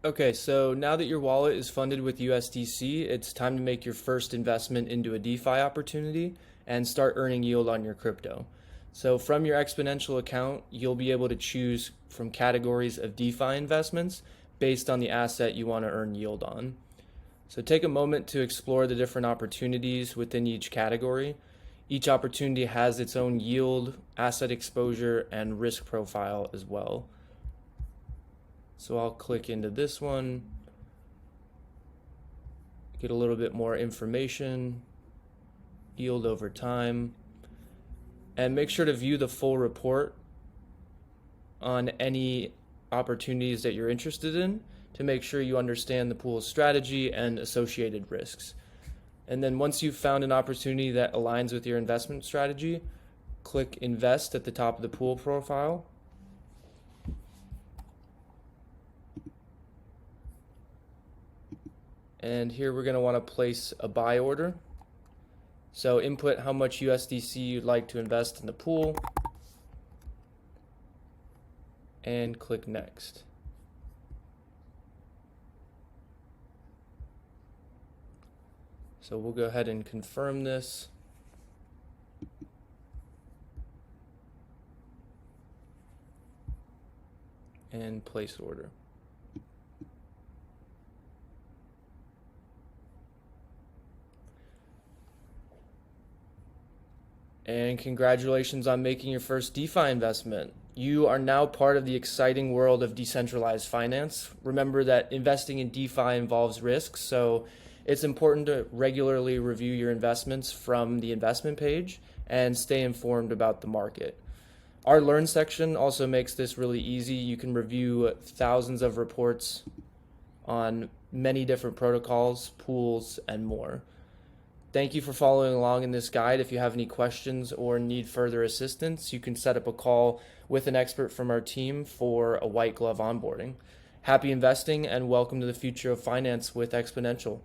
Okay, so now that your wallet is funded with USDC, it's time to make your first investment into a DeFi opportunity and start earning yield on your crypto. So from your Exponential account, you'll be able to choose from categories of DeFi investments based on the asset you want to earn yield on. So take a moment to explore the different opportunities within each category. Each opportunity has its own yield, asset exposure, and risk profile as well. So I'll click into this one, get a little bit more information, yield over time, and make sure to view the full report on any opportunities that you're interested in to make sure you understand the pool's strategy and associated risks. And then once you've found an opportunity that aligns with your investment strategy, click invest at the top of the pool profile. And here we're going to want to place a buy order. So input how much USDC you'd like to invest in the pool and click next. So we'll go ahead and confirm this. And place order. And congratulations on making your first DeFi investment. You are now part of the exciting world of decentralized finance. Remember that investing in DeFi involves risks, so it's important to regularly review your investments from the investment page and stay informed about the market. Our Learn section also makes this really easy. You can review thousands of reports on many different protocols, pools, and more. Thank you for following along in this guide. If you have any questions or need further assistance, you can set up a call with an expert from our team for a white glove onboarding. Happy investing and welcome to the future of finance with Exponential.